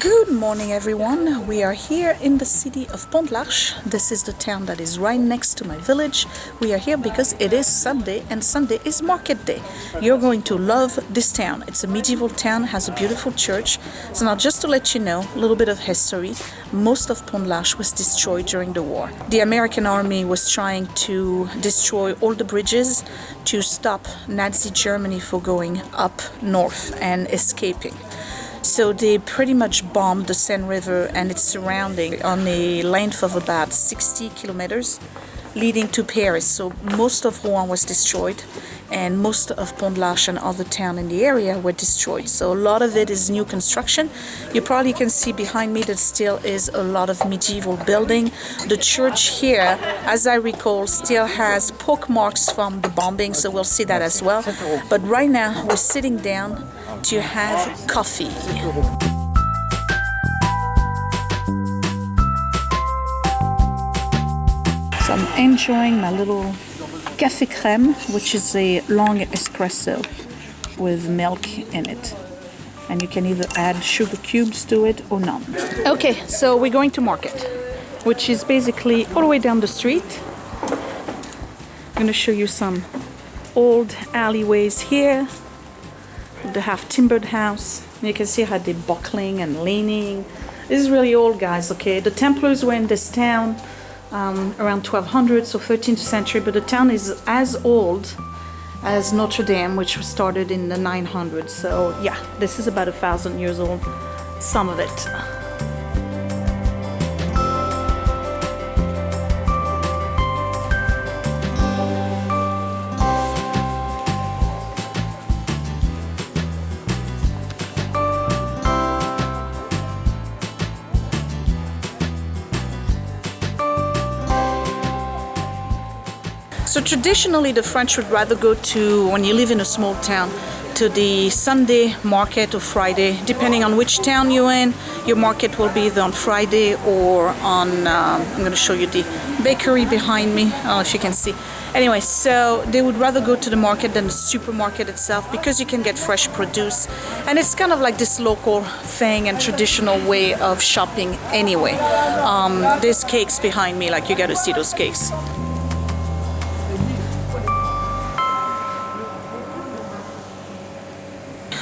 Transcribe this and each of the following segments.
Good morning everyone, we are here in the city of Pontlash. This is the town that is right next to my village. We are here because it is Sunday and Sunday is market day. You're going to love this town. It's a medieval town, has a beautiful church. So now just to let you know a little bit of history, most of Pontlash was destroyed during the war. The American army was trying to destroy all the bridges to stop Nazi Germany from going up north and escaping. So they pretty much bombed the Seine River and its surrounding on a length of about 60 kilometers leading to Paris. So most of Rouen was destroyed and most of Pontlash and other towns in the area were destroyed. So a lot of it is new construction. You probably can see behind me that still is a lot of medieval building. The church here, as I recall, still has pock marks from the bombing, so we'll see that as well. But right now we're sitting down to have coffee. So I'm enjoying my little café crème, which is a long espresso with milk in it. And you can either add sugar cubes to it or none. Okay, so we're going to market, which is basically all the way down the street. I'm going to show you some old alleyways here. They have timbered house. You can see how they're buckling and leaning. This is really old, guys, okay? The Templars were in this town around 1200, so 13th century, but the town is as old as Notre Dame, which was started in the 900s. So yeah, this is about 1,000 years old, some of it. So traditionally the French would rather go to, when you live in a small town, to the Sunday market or Friday, depending on which town you're in. Your market will be either on Friday or on, I'm going to show you the bakery behind me, I don't know if you can see. Anyway, so they would rather go to the market than the supermarket itself because you can get fresh produce. And it's kind of like this local thing and traditional way of shopping anyway. There's cakes behind me, like you got to see those cakes.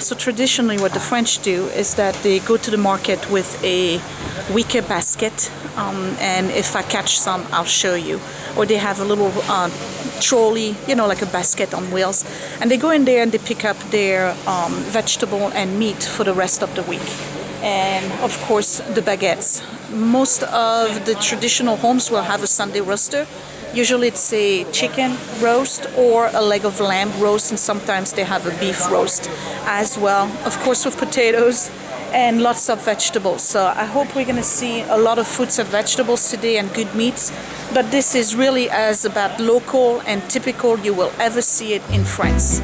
So traditionally what the French do is that they go to the market with a wicker basket, and if I catch some I'll show you, or they have a little trolley, you know, like a basket on wheels, and they go in there and they pick up their vegetable and meat for the rest of the week. And of course the baguettes. Most of the traditional homes will have a Sunday roaster. Usually it's a chicken roast or a leg of lamb roast, and sometimes they have a beef roast as well, of course with potatoes and lots of vegetables. So I hope we're going to see a lot of fruits and vegetables today and good meats, but this is really as about local and typical you will ever see it in France.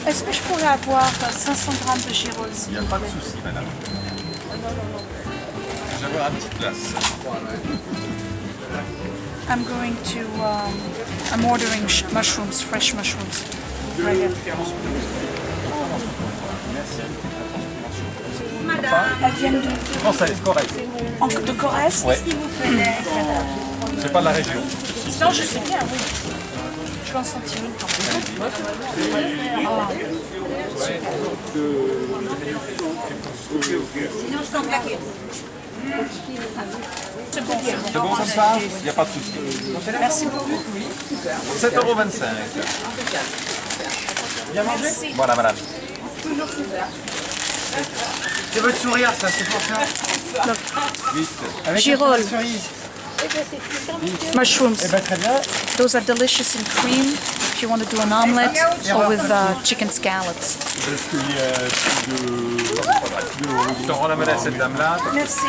Est-ce que je pourrais avoir 500 grammes de gyros? Il n'y a pas de souci, madame. Je vais avoir une petite place. I'm going to, I'm ordering mushrooms, fresh mushrooms. Right here. Elles viennent de Française, correct. De Corrèze? Ouais. C'est pas de la région. Non, je sais bien, oui. Je vais en sentir une. C'est bon comme ça? Il n'y a pas de souci. Merci beaucoup. 7,25 €. Bien mangé? Voilà, madame. C'est votre sourire, ça, c'est pour ça. Avec Girolles. la cerise. Mushrooms. Eh ben, très bien. Those are delicious in cream if you want to do an omelette or with chicken scallops. Je te rends la monnaie à cette dame-là. Merci.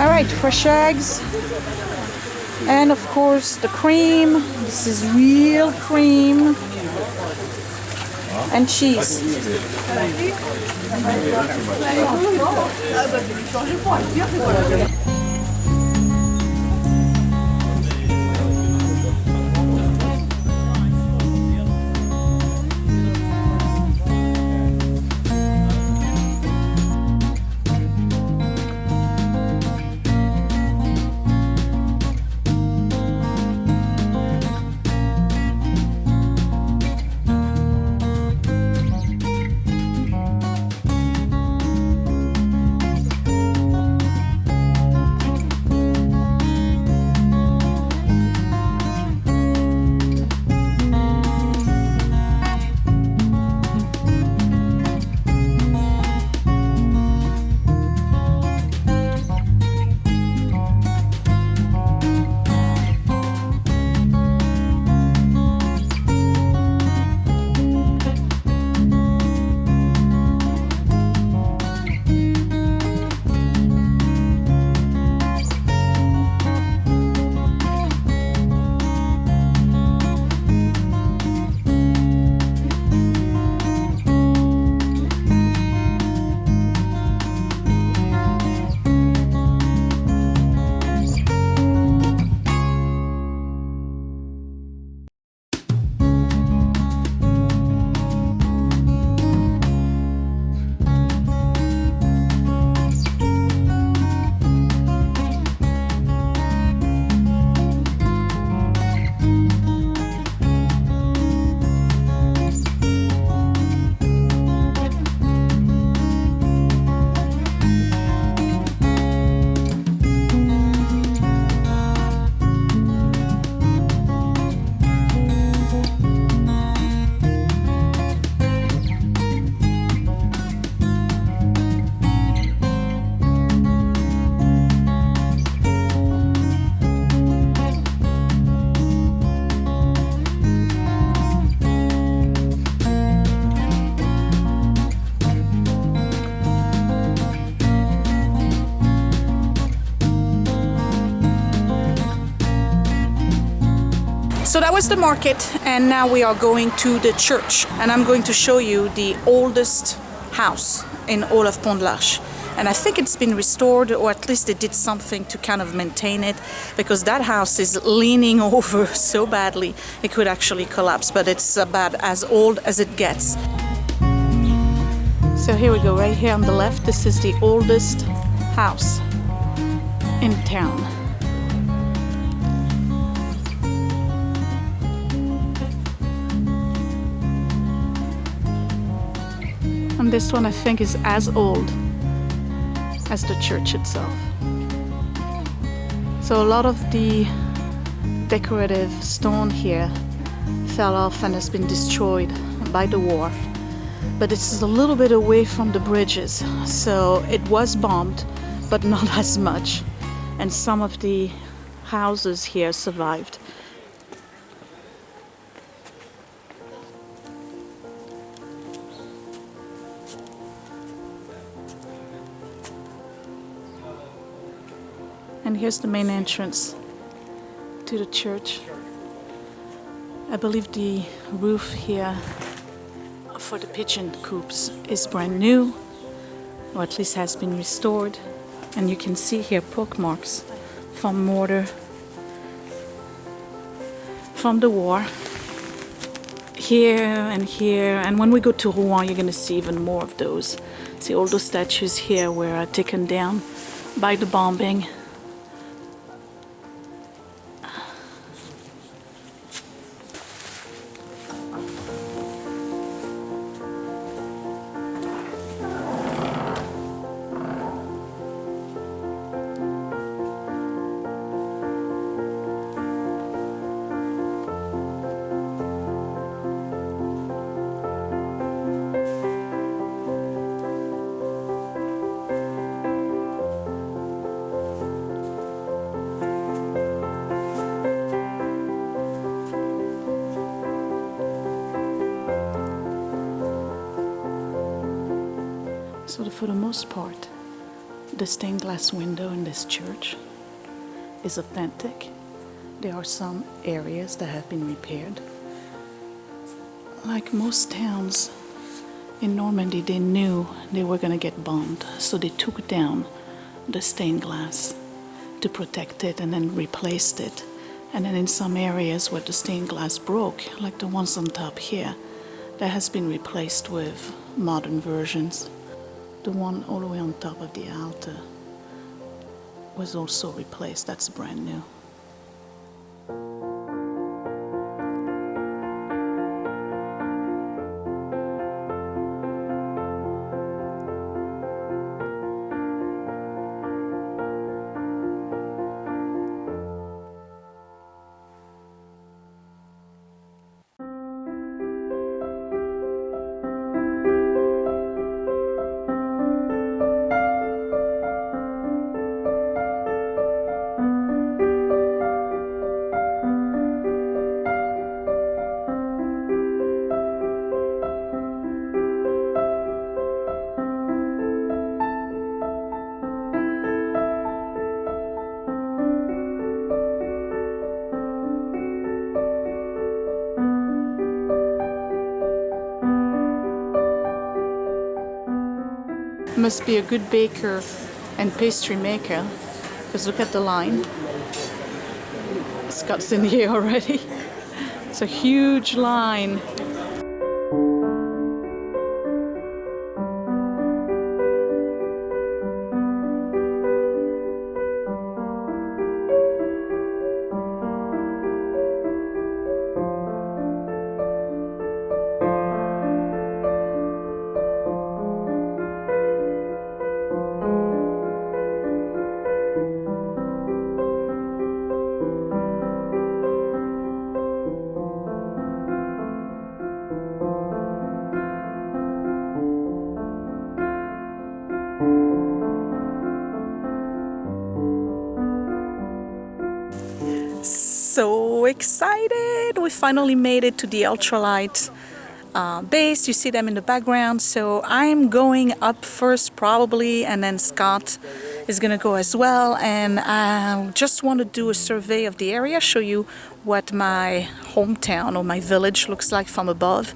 All right, fresh eggs, and of course the cream. This is real cream, and cheese. So that was the market, and now we are going to the church, and I'm going to show you the oldest house in all of Pontlash. And I think it's been restored, or at least they did something to kind of maintain it, because that house is leaning over so badly it could actually collapse, but it's about as old as it gets. So here we go, right here on the left, this is the oldest house in town. And this one I think is as old as the church itself. So a lot of the decorative stone here fell off and has been destroyed by the war. But it's a little bit away from the bridges, so it was bombed, but not as much. And some of the houses here survived. And here's the main entrance to the church. I believe the roof here for the pigeon coops is brand new, or at least has been restored. And you can see here poke marks from mortar from the war. Here and here, and when we go to Rouen, you're going to see even more of those. See, all those statues here were taken down by the bombing. So for the most part, the stained glass window in this church is authentic. There are some areas that have been repaired. Like most towns in Normandy, they knew they were going to get bombed, so they took down the stained glass to protect it and then replaced it. And then in some areas where the stained glass broke, like the ones on top here, that has been replaced with modern versions. The one all the way on top of the altar was also replaced. That's brand new. Must be a good baker and pastry maker, because look at the line. Scott's in here already. It's a huge line. So excited! We finally made it to the Ultralight base. You see them in the background. So I'm going up first probably, and then Scott is gonna go as well. And I just want to do a survey of the area, show you what my hometown or my village looks like from above.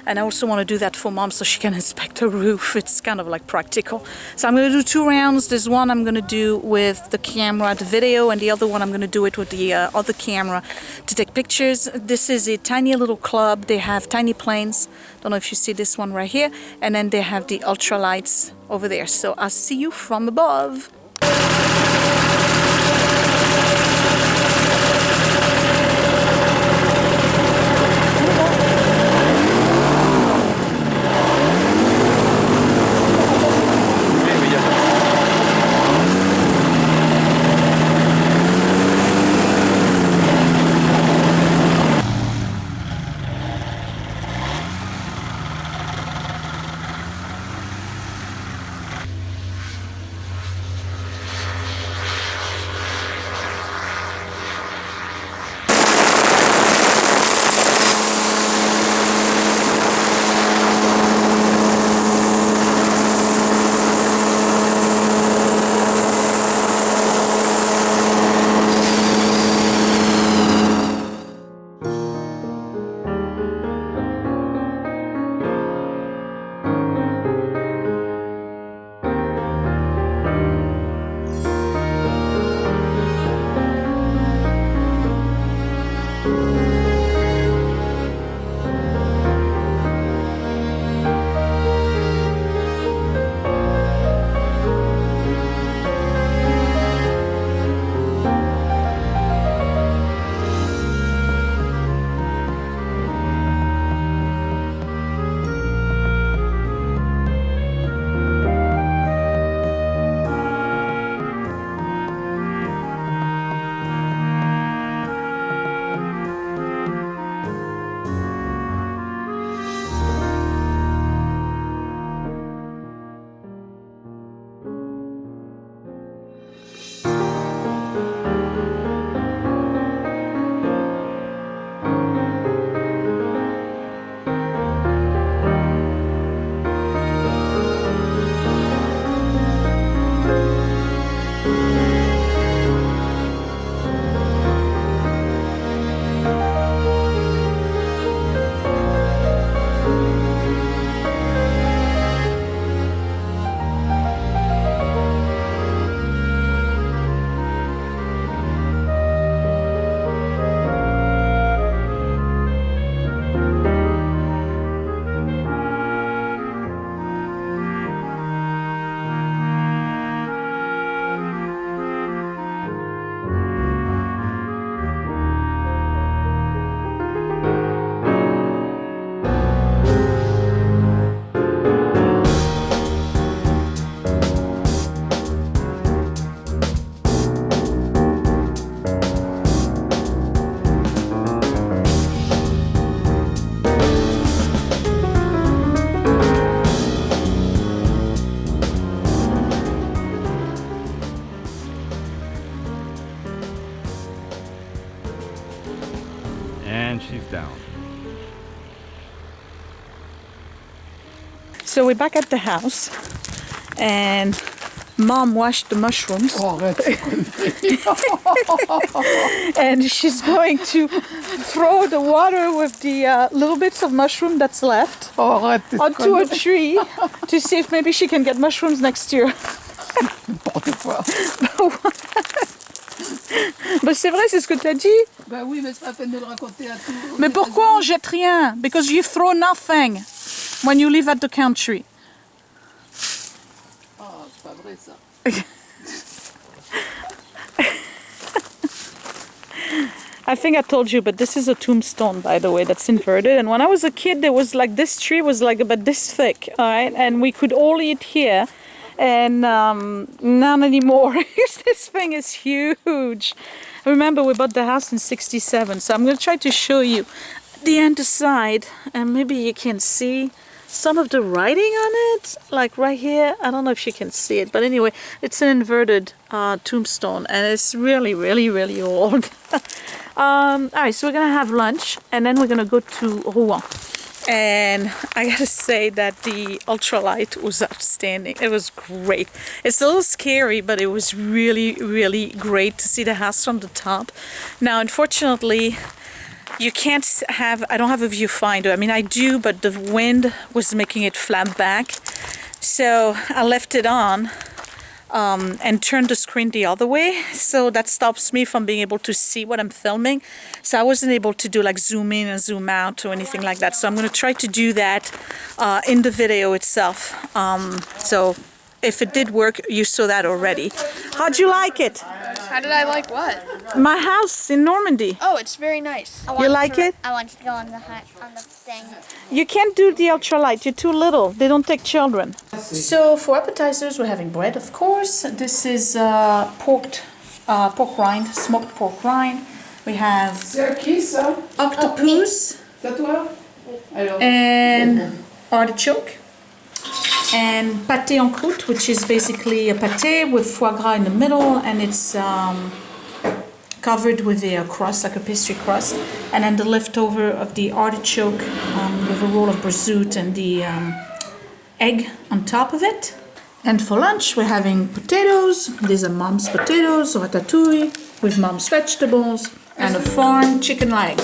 And I also want to do that for Mom so she can inspect the roof. It's kind of like practical. So I'm going to do 2 rounds. There's one I'm going to do with the camera, the video, and the other one I'm going to do it with the other camera to take pictures. This is a tiny little club. They have tiny planes. Don't know if you see this one right here. And then they have the ultralights over there. So I'll see you from above. So we're back at the house, and Mom washed the mushrooms. Oh, arrête. And she's going to throw the water with the little bits of mushroom that's left Oh, arrête. onto a tree to see if maybe she can get mushrooms next year. N'importe quoi. Bah c'est vrai, c'est ce que tu as dit. Bah oui, mais c'est pas la peine de le raconter à tout. Mais pourquoi on jette rien? Because you throw nothing when you live at the country. Oh, c'est pas vrai ça. I think I told you, but this is a tombstone, by the way, that's inverted. And when I was a kid, there was like this tree was like about this thick, all right? And we could all eat here, and none anymore. This thing is huge. I remember we bought the house in '67, so I'm going to try to show you the underside, and maybe you can see some of the writing on it, like right here. I don't know if you can see it, but anyway, it's an inverted tombstone, and it's really, really, really old. Alright, so we're gonna have lunch, and then we're gonna go to Rouen. And I gotta say that the ultralight was outstanding. It was great. It's a little scary, but it was really, really great to see the house from the top. Now, unfortunately, you can't have, I don't have a viewfinder. I mean, I do, but the wind was making it flap back. So I left it on and turned the screen the other way. So that stops me from being able to see what I'm filming. So I wasn't able to do like zoom in and zoom out or anything like that. So I'm going to try to do that in the video itself. So if it did work, you saw that already. How'd you like it? How did I like what? My house in Normandy. Oh, it's very nice. You like it? I want to go on the thing. You can't do the ultralight. You're too little. They don't take children. So for appetizers, we're having bread, of course. This is pork rind, smoked pork rind. We have octopus and artichoke. And pâté en croûte, which is basically a pâté with foie gras in the middle, and it's covered with a crust, like a pastry crust, and then the leftover of the artichoke with a roll of prosciutto and the egg on top of it. And for lunch, we're having potatoes. These are Mom's potatoes, ratatouille, with Mom's vegetables, and a farm chicken leg.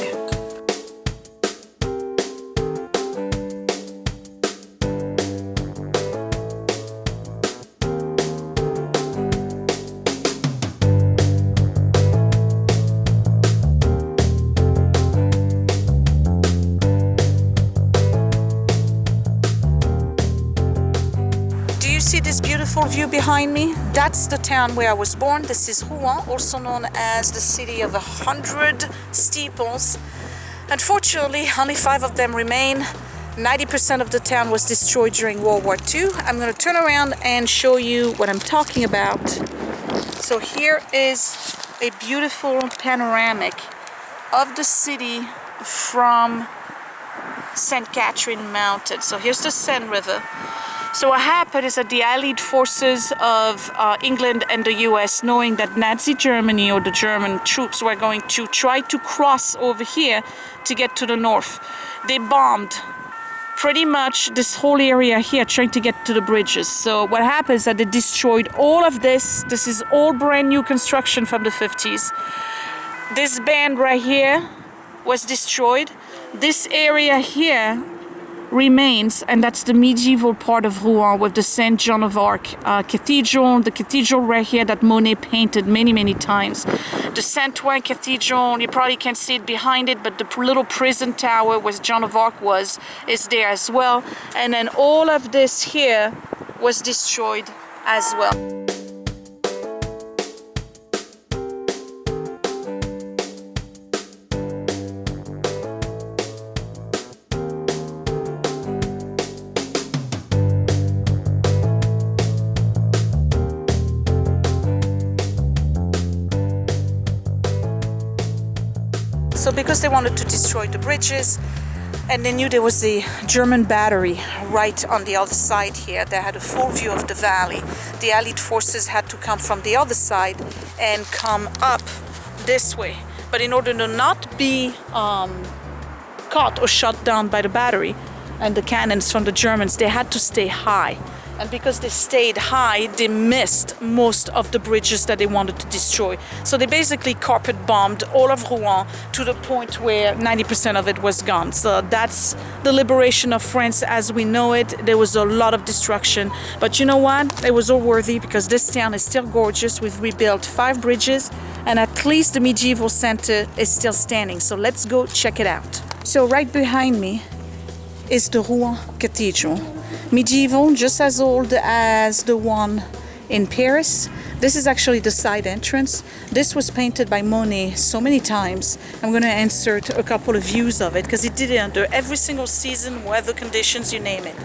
See this beautiful view behind me? That's the town where I was born. This is Rouen, also known as the city of 100 steeples. Unfortunately, only 5 of them remain. 90% of the town was destroyed during World War II. I'm going to turn around and show you what I'm talking about. So here is a beautiful panoramic of the city from St. Catherine Mountain. So here's the Seine River. So what happened is that the Allied forces of England and the US, knowing that Nazi Germany or the German troops were going to try to cross over here to get to the north, they bombed pretty much this whole area here, trying to get to the bridges. So what happens is that they destroyed all of this. This is all brand new construction from the 50s. This band right here was destroyed. This area here remains, and that's the medieval part of Rouen with the St. Joan of Arc cathedral, the cathedral right here that Monet painted many, many times. The Saint-Ouen Cathedral, you probably can't see it behind it, but the little prison tower where Joan of Arc is there as well. And then all of this here was destroyed as well. So because they wanted to destroy the bridges, and they knew there was a German battery right on the other side here, they had a full view of the valley. The Allied forces had to come from the other side and come up this way. But in order to not be caught or shot down by the battery, and the cannons from the Germans, they had to stay high. And because they stayed high, they missed most of the bridges that they wanted to destroy. So they basically carpet bombed all of Rouen to the point where 90% of it was gone. So that's the liberation of France as we know it. There was a lot of destruction. But you know what? It was all worthy because this town is still gorgeous. We've rebuilt 5 bridges and at least the medieval center is still standing. So let's go check it out. So right behind me is the Rouen Cathedral. Medieval, just as old as the one in Paris. This is actually the side entrance. This was painted by Monet so many times. I'm going to insert a couple of views of it because he did it under every single season, weather conditions, you name it.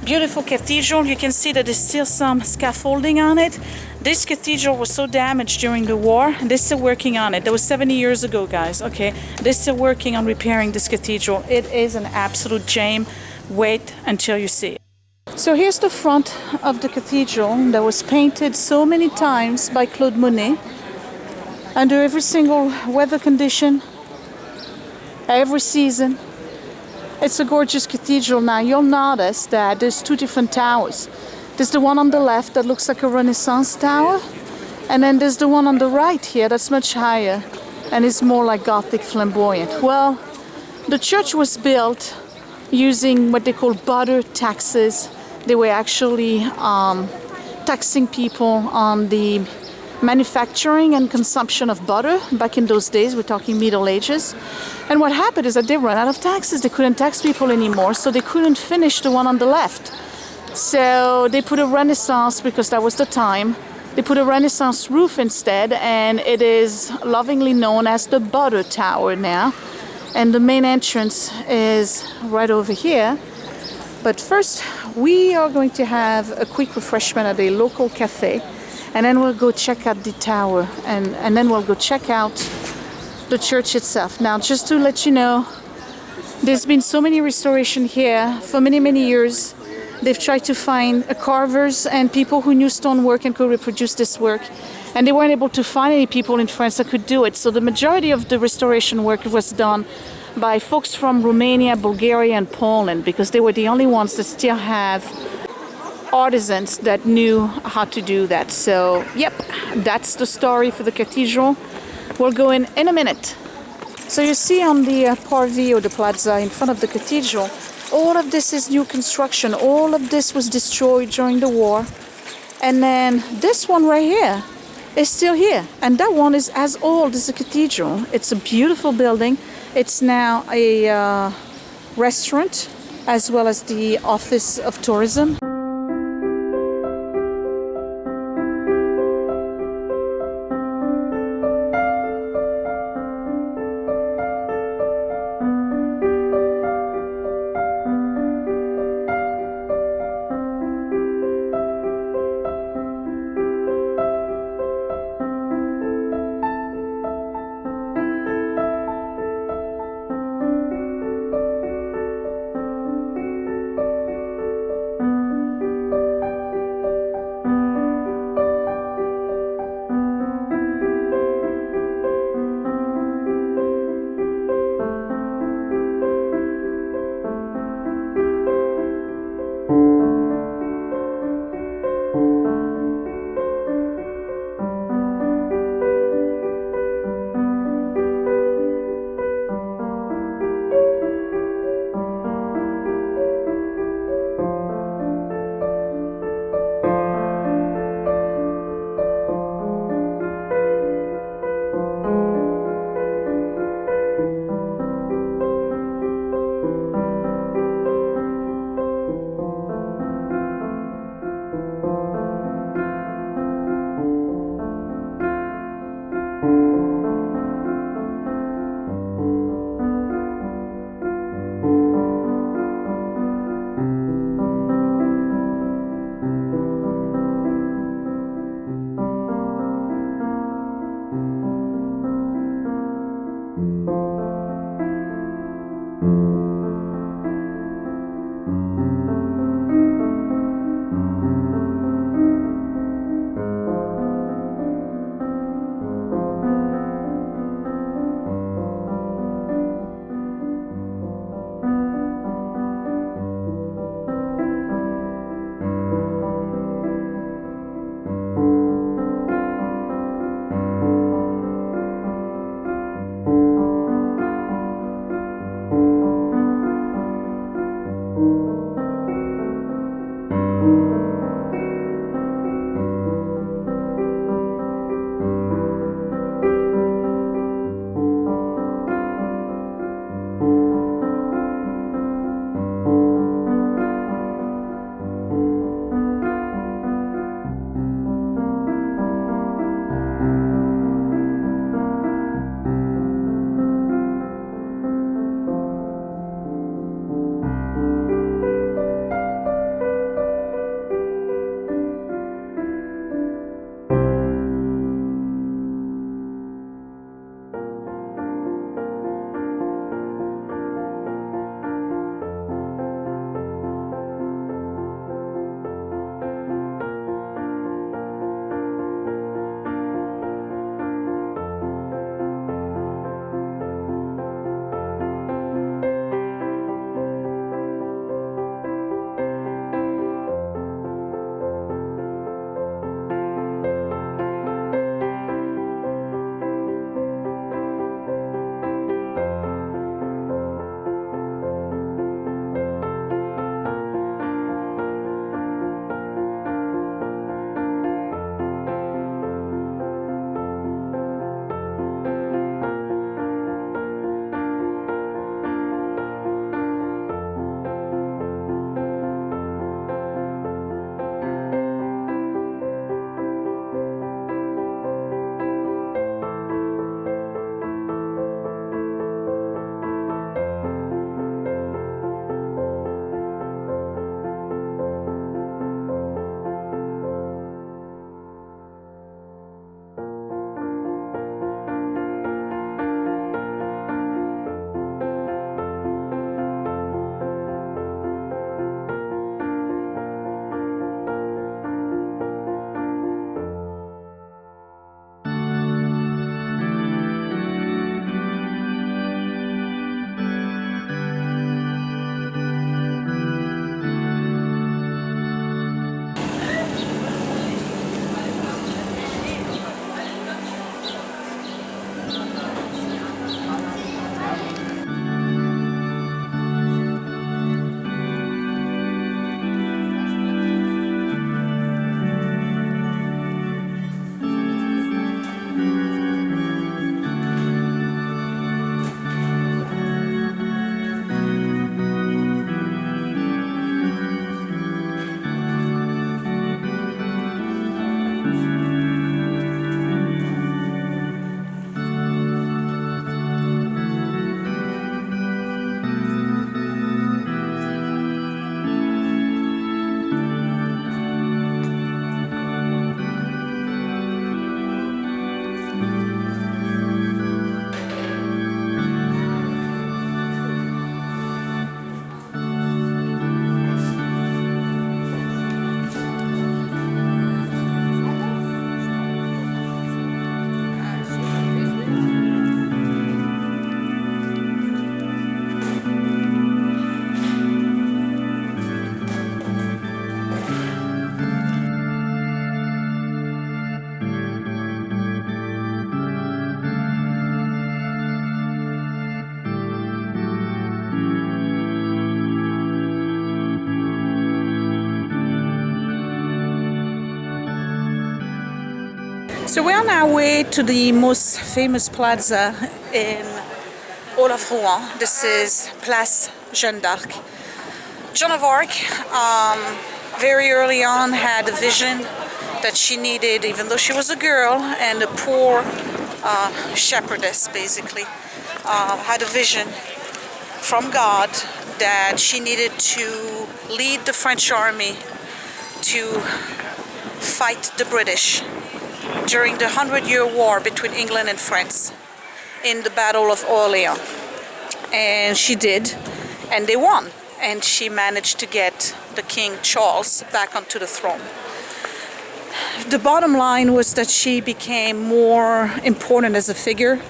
Beautiful cathedral. You can see that there's still some scaffolding on it. This cathedral was so damaged during the war, and they're still working on it. That was 70 years ago, guys. Okay, they're still working on repairing this cathedral. It is an absolute gem. Wait until you see it. So here's the front of the cathedral that was painted so many times by Claude Monet under every single weather condition, every season. It's a gorgeous cathedral. Now you'll notice that there's 2 different towers. There's the one on the left that looks like a Renaissance tower, and then there's the one on the right here that's much higher and is more like Gothic flamboyant. Well, the church was built using what they call butter taxes. They were actually taxing people on the manufacturing and consumption of butter back in those days. We're talking Middle Ages. And what happened is that they ran out of taxes. They couldn't tax people anymore, so they couldn't finish the one on the left. So they put a Renaissance, because that was the time, they put a Renaissance roof instead, and it is lovingly known as the Butter Tower now. And the main entrance is right over here. But first, we are going to have a quick refreshment at a local cafe, and then we'll go check out the tower, and then we'll go check out the church itself. Now, just to let you know, there's been so many restoration here for many, many years. They've tried to find carvers and people who knew stonework and could reproduce this work, and they weren't able to find any people in France that could do it. So the majority of the restoration work was done by folks from Romania, Bulgaria, and Poland, because they were the only ones that still have artisans that knew how to do that. So, yep, that's the story for the cathedral. We'll go in a minute. So you see on the parvis or the plaza in front of the cathedral, all of this is new construction. All of this was destroyed during the war. And then this one right here is still here. And that one is as old as the cathedral. It's a beautiful building. It's now a restaurant as well as the Office of Tourism. So we're on our way to the most famous plaza in all of Rouen. This is Place Joan d'Arc. Joan of Arc very early on had a vision that she needed, even though she was a girl and a poor shepherdess basically, had a vision from God that she needed to lead the French army to fight the British during the 100-year war between England and France in the Battle of Orleans. And she did, and they won. And she managed to get the King Charles back onto the throne. The bottom line was that she became more important as a figure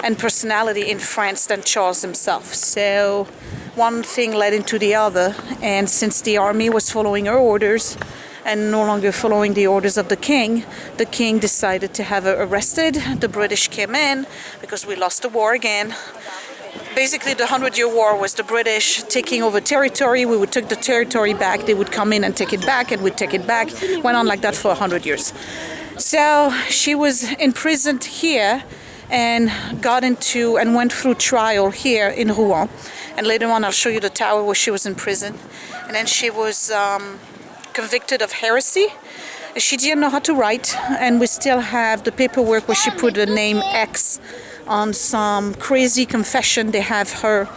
and personality in France than Charles himself. So one thing led into the other, and since the army was following her orders and no longer following the orders of the king decided to have her arrested. The British came in because we lost the war again. Basically, the 100-year war was the British taking over territory. We would take the territory back. They would come in and take it back, and we'd take it back. Went on like that for 100 years. So she was imprisoned here and went through trial here in Rouen. And later on, I'll show you the tower where she was in prison. And then she was convicted of heresy. She didn't know how to write, and we still have the paperwork where she put the name X on some crazy confession they have her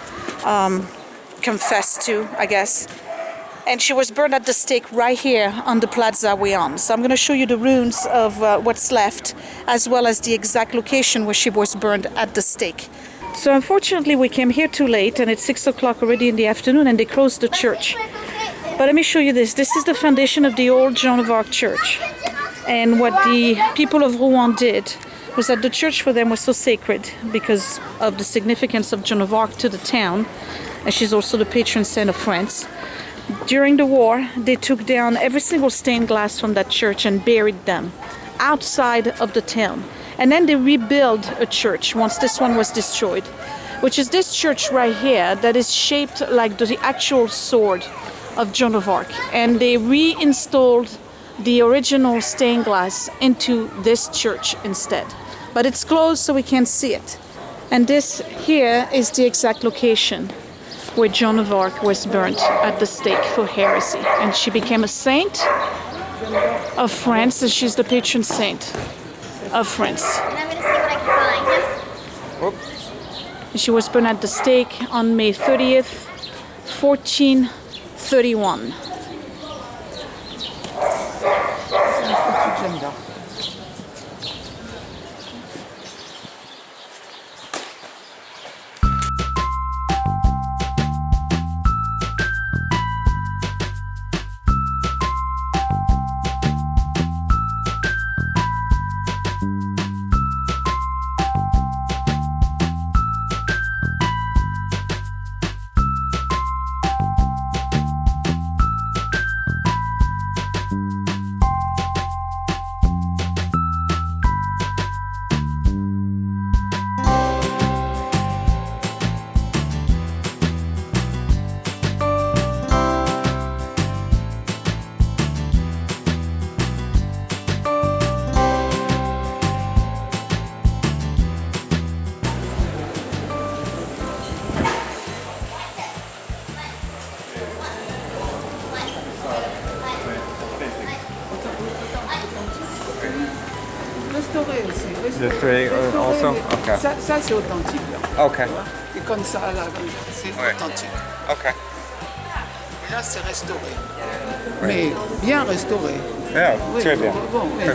confess to, I guess. And she was burned at the stake right here on the plaza we're on. So I'm going to show you the ruins of what's left, as well as the exact location where she was burned at the stake. So unfortunately we came here too late, and it's 6 o'clock already in the afternoon, and they closed the church. But let me show you this. This is the foundation of the old Joan of Arc church. And what the people of Rouen did was that the church for them was so sacred because of the significance of Joan of Arc to the town, and she's also the patron saint of France. During the war, they took down every single stained glass from that church and buried them outside of the town. And then they rebuilt a church once this one was destroyed, which is this church right here that is shaped like the actual sword of Joan of Arc. And they reinstalled the original stained glass into this church instead. But it's closed so we can't see it. And this here is the exact location where Joan of Arc was burnt at the stake for heresy. And she became a saint of France, and she's the patron saint of France. And I'm going to see what I can find. And she was burned at the stake on May 30th, 1431. Restauré aussi. Restauré also? mais Okay. Ça c'est authentique. Là. Okay. Tu vois. Et comme ça, là, c'est authentique. Okay. Et là, c'est restauré. Mais bien restauré. Yeah, Oui, très bien. bon, oui.